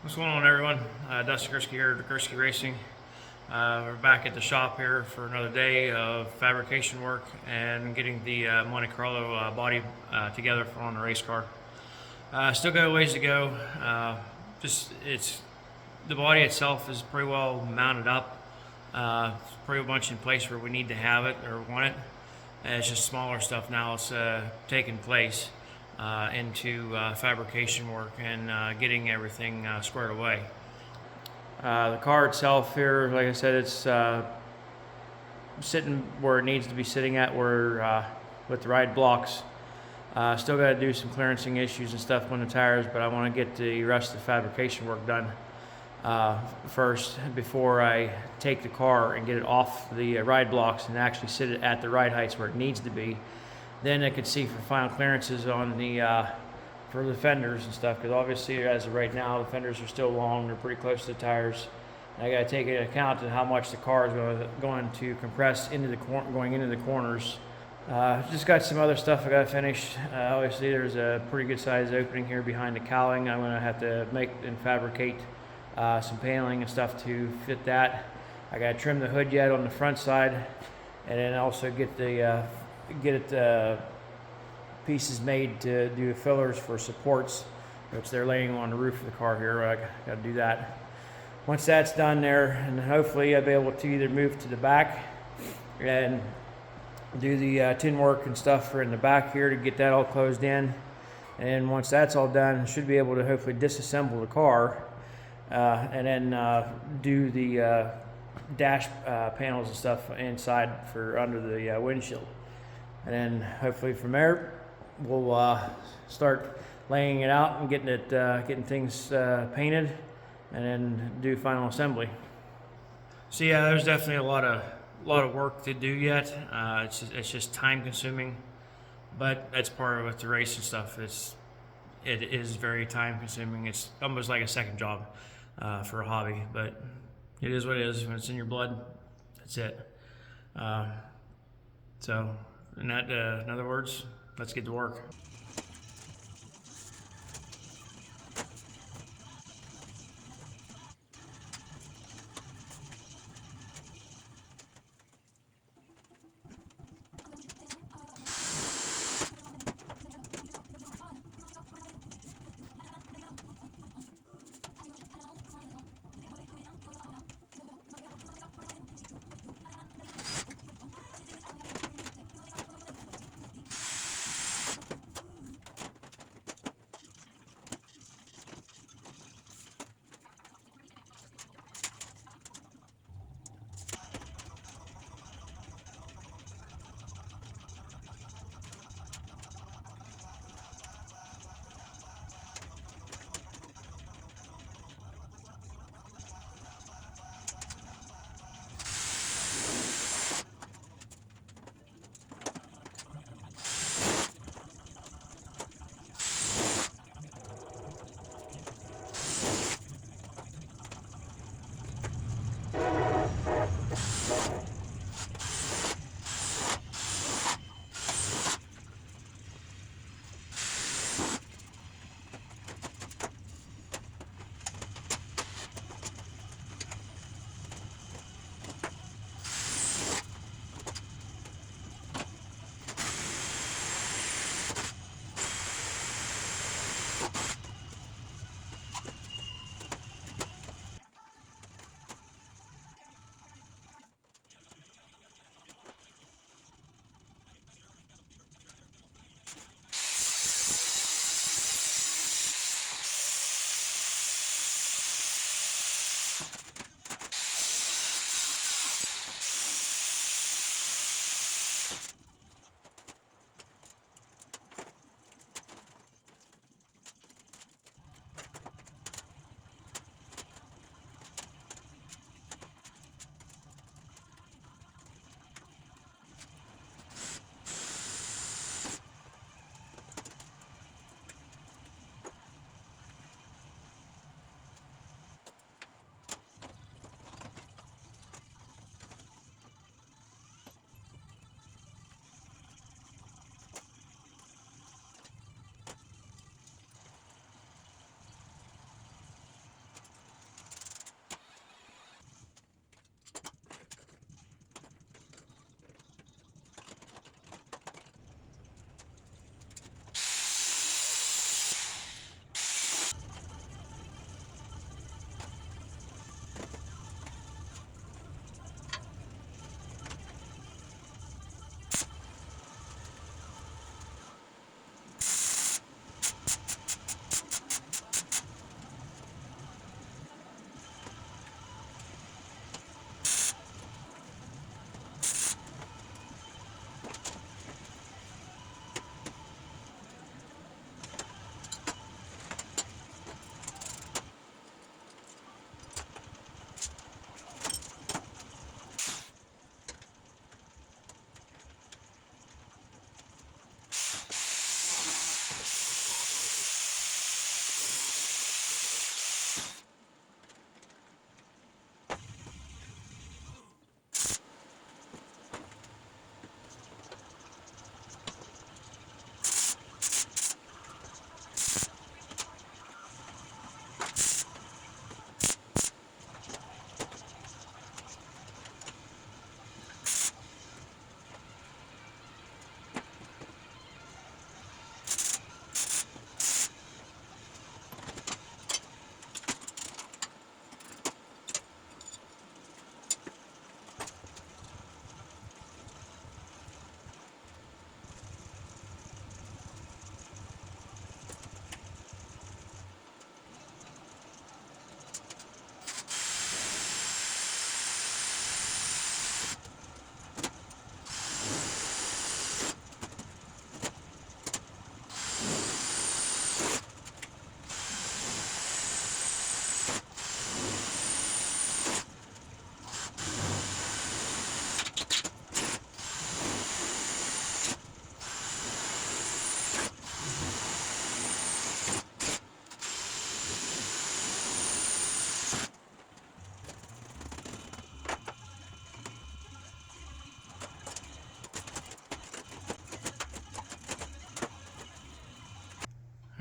What's going on, everyone? Dustin Gursky here at Gursky Racing. We're back at the shop here for another day of fabrication work and getting the Monte Carlo body together on the race car. Still got a ways to go. It's the body itself is pretty well mounted up. It's pretty much in place where we need to have it or want it. And it's just smaller stuff now. It's taking place into fabrication work and getting everything squared away. The car itself here, like I said, it's sitting where it needs to be sitting at, where with the right blocks. Still got to do some clearancing issues and stuff on the tires, but I want to get the rest of the fabrication work done first before I take the car and get it off the ride blocks and actually sit it at the ride heights where it needs to be. Then I could see for final clearances on the for the fenders and stuff, because obviously as of right now the fenders are still long, they're pretty close to the tires. And I got to take into account how much the car is going to compress into the going into the corners. Just got some other stuff I got to finish. Obviously there's a pretty good sized opening here behind the cowling. I'm going to have to make and fabricate some paneling and stuff to fit that. I got to trim the hood yet on the front side, and then also get pieces made to do fillers for supports, which they're laying on the roof of the car here. I got to do that. Once that's done there, and hopefully I'll be able to either move to the back and do the tin work and stuff for in the back here to get that all closed in. And once that's all done, I should be able to hopefully disassemble the car and then do the dash panels and stuff inside for under the windshield. And then hopefully from there, we'll start laying it out and getting things painted, and then do final assembly. So yeah, there's definitely a lot of work to do yet. It's just time consuming, but that's part of it. The race and stuff, it is very time consuming. It's almost like a second job for a hobby, but it is what it is. When it's in your blood, that's it. So. In other words, let's get to work.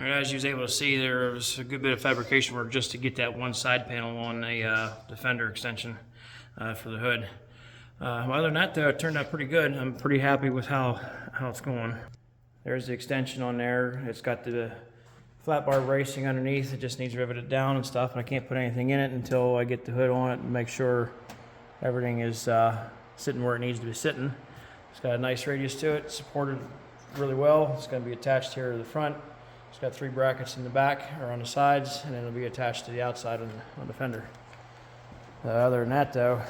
And as you was able to see, there was a good bit of fabrication work just to get that one side panel on a Defender extension for the hood. Other than that, though, it turned out pretty good. I'm pretty happy with how it's going. There's the extension on there. It's got the flat bar bracing underneath. It just needs riveted down and stuff, and I can't put anything in it until I get the hood on it and make sure everything is sitting where it needs to be sitting. It's got a nice radius to it, supported really well. It's going to be attached here to the front. It's got 3 brackets in the back or on the sides, and it'll be attached to the outside on the fender. Other than that, though,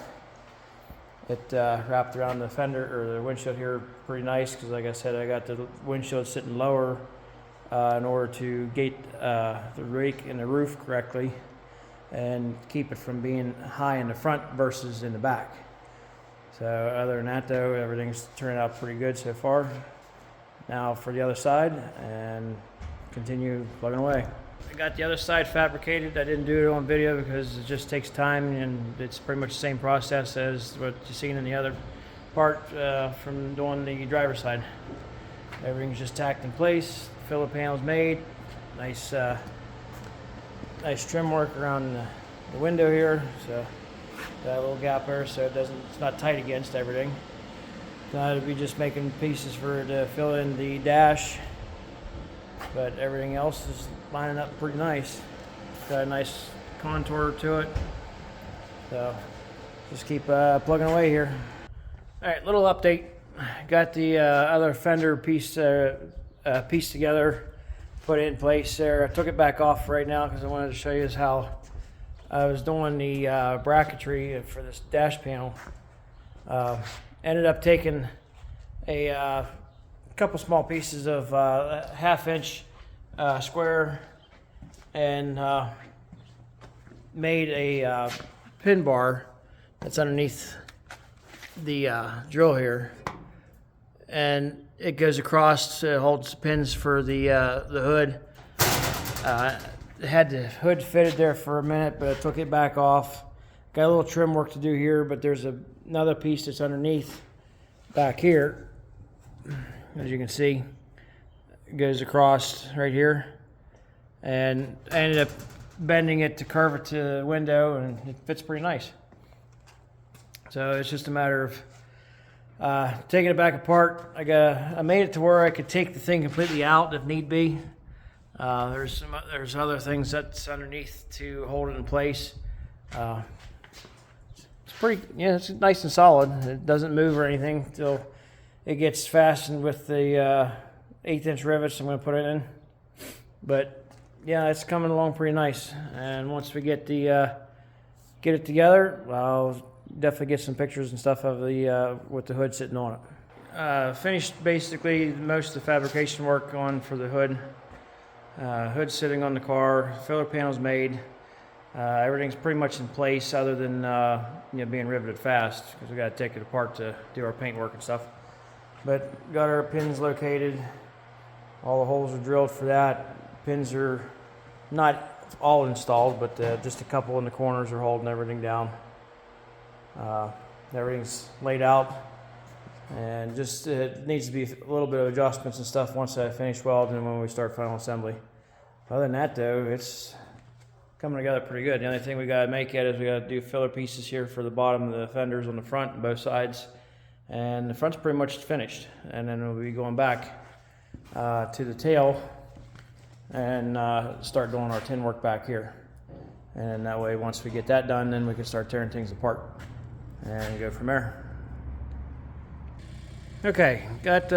it wrapped around the fender or the windshield here pretty nice, because like I said, I got the windshield sitting lower in order to gate the rake in the roof correctly and keep it from being high in the front versus in the back. So other than that, though, everything's turned out pretty good so far. Now for the other side, and continue plugging away. I got the other side fabricated. I didn't do it on video because it just takes time, and it's pretty much the same process as what you've seen in the other part from doing the driver's side. Everything's just tacked in place. Filler panels made. Nice trim work around the window here. So got a little gap there, so it's not tight against everything. Now it'll be just making pieces for it to fill in the dash, but everything else is lining up pretty nice. Got a nice contour to it, so just keep plugging away here. All right, little update. Got the other fender piece together, put it in place there. I took it back off right now because I wanted to show you how I was doing the bracketry for this dash panel. Ended up taking a couple small pieces of 1/2 inch square and made a pin bar that's underneath the drill here, and it goes across, holds pins for the hood. Had the hood fitted there for a minute, but I took it back off. Got a little trim work to do here, but there's another piece that's underneath back here. As you can see, it goes across right here, and I ended up bending it to curve it to the window, and it fits pretty nice. So it's just a matter of taking it back apart. I made it to where I could take the thing completely out if need be. There's other things that's underneath to hold it in place. It's nice and solid. It doesn't move or anything until it gets fastened with the 1/8 inch rivets I'm going to put it in. But yeah, it's coming along pretty nice. And once we get it together, I'll definitely get some pictures and stuff of the with the hood sitting on it. Finished basically most of the fabrication work on for the hood. Hood sitting on the car, filler panels made. Everything's pretty much in place other than being riveted fast, because we got to take it apart to do our paint work and stuff. But got our pins located. All the holes are drilled for that. Pins are not all installed, but just a couple in the corners are holding everything down. Everything's laid out, and just it needs to be a little bit of adjustments and stuff once I finish welding and when we start final assembly. Other than that, though, it's coming together pretty good. The only thing we got to make yet is we got to do filler pieces here for the bottom of the fenders on the front and both sides, and the front's pretty much finished. And then we'll be going back to the tail and start doing our tin work back here. And that way, once we get that done, then we can start tearing things apart and go from there. Okay, got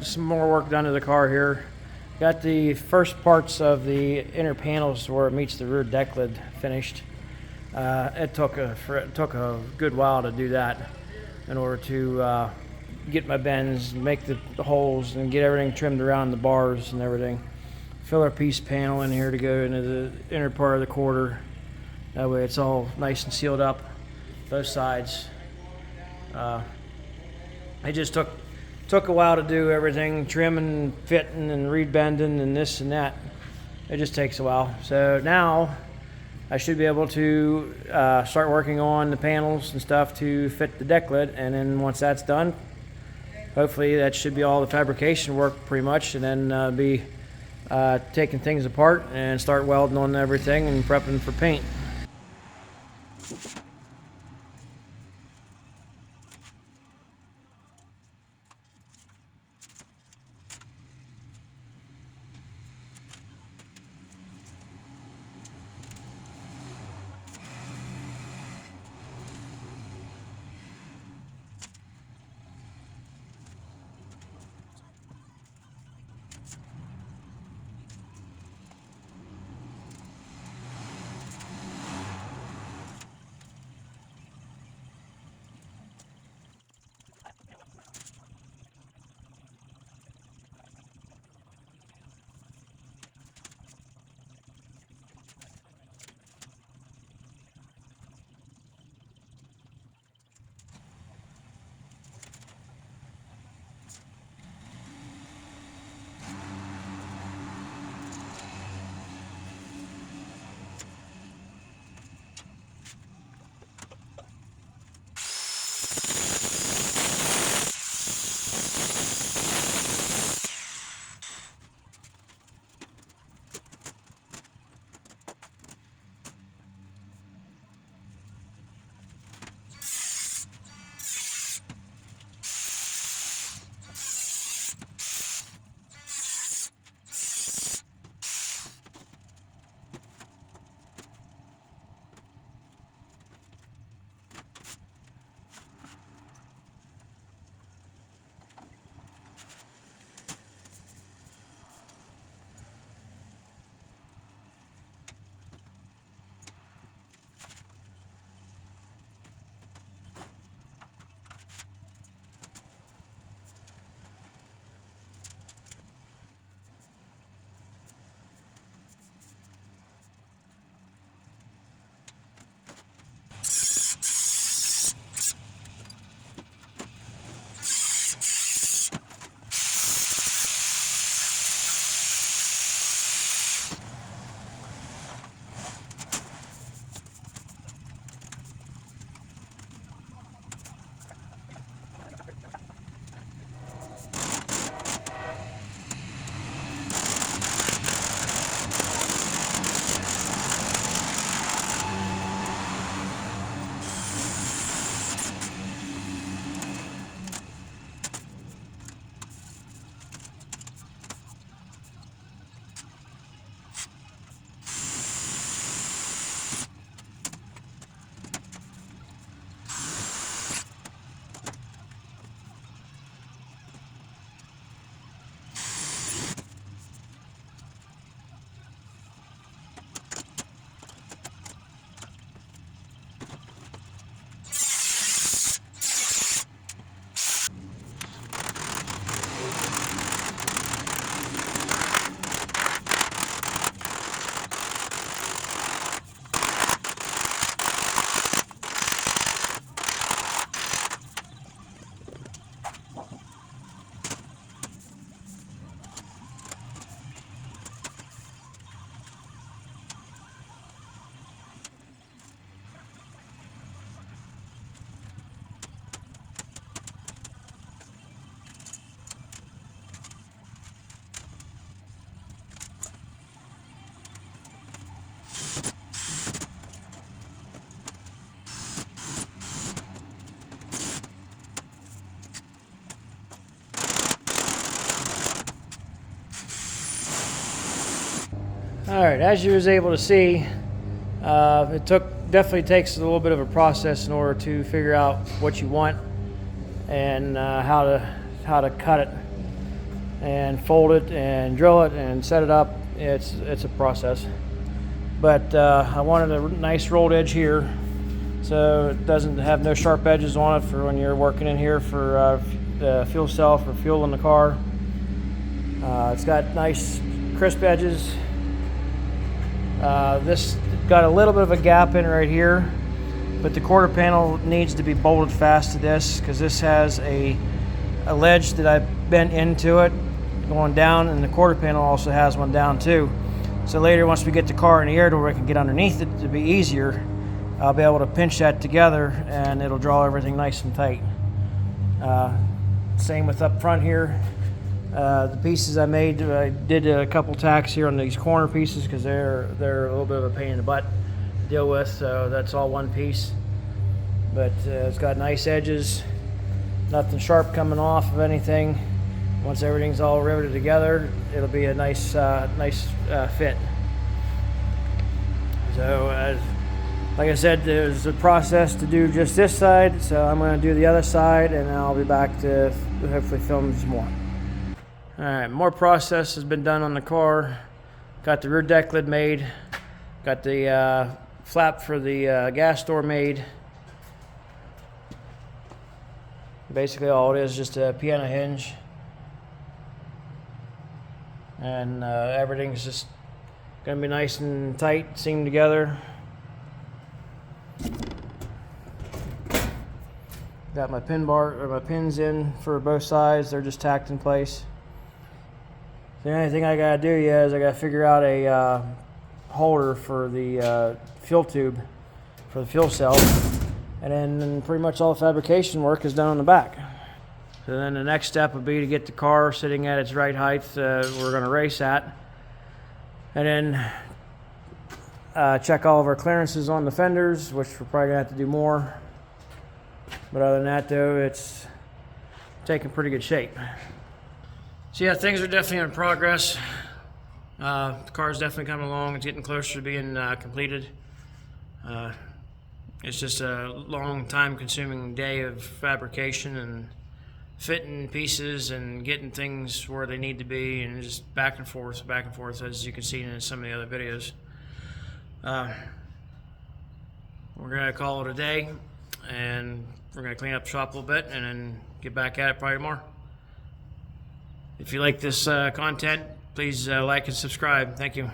some more work done to the car here. Got the first parts of the inner panels where it meets the rear deck lid finished. It took a good while to do that in order to get my bends, make the holes, and get everything trimmed around the bars and everything. Filler piece panel in here to go into the inner part of the quarter. That way it's all nice and sealed up, both sides. It just took a while to do everything, trimming, fitting, and reed bending, and this and that. It just takes a while. So now I should be able to start working on the panels and stuff to fit the deck lid, and then once that's done, hopefully that should be all the fabrication work pretty much, and then be taking things apart and start welding on everything and prepping for paint. All right, as you was able to see, it definitely takes a little bit of a process in order to figure out what you want and how to cut it and fold it and drill it and set it up. It's a process, but I wanted a nice rolled edge here, so it doesn't have no sharp edges on it for when you're working in here for the fuel cell for fuel in the car. It's got nice crisp edges. This got a little bit of a gap in right here, but the quarter panel needs to be bolted fast to this because this has a ledge that I bent into it going down, and the quarter panel also has one down too. So later, once we get the car in the air to where I can get underneath it to be easier, I'll be able to pinch that together and it'll draw everything nice and tight. Same with up front here. The pieces I made, I did a couple tacks here on these corner pieces because they're a little bit of a pain in the butt to deal with. So that's all one piece, but it's got nice edges, nothing sharp coming off of anything. Once everything's all riveted together, it'll be a nice fit. So like I said, there's a process to do just this side, so I'm going to do the other side, and then I'll be back to hopefully film some more. All right, more process has been done on the car. Got the rear deck lid made. Got the flap for the gas door made. Basically all it is just a piano hinge. And everything's just gonna be nice and tight, seamed together. Got my pin bar or my pins in for both sides. They're just tacked in place. The only thing I gotta do is I gotta figure out a holder for the fuel tube for the fuel cell, and then pretty much all the fabrication work is done on the back. So then the next step would be to get the car sitting at its right height we're gonna race at, and then check all of our clearances on the fenders, which we're probably gonna have to do more. But other than that though, it's taking pretty good shape. So yeah, things are definitely in progress. The car's definitely coming along. It's getting closer to being completed. It's just a long time consuming day of fabrication and fitting pieces and getting things where they need to be, and just back and forth, as you can see in some of the other videos. We're gonna call it a day, and we're gonna clean up the shop a little bit and then get back at it probably tomorrow. If you like this content, please like and subscribe. Thank you.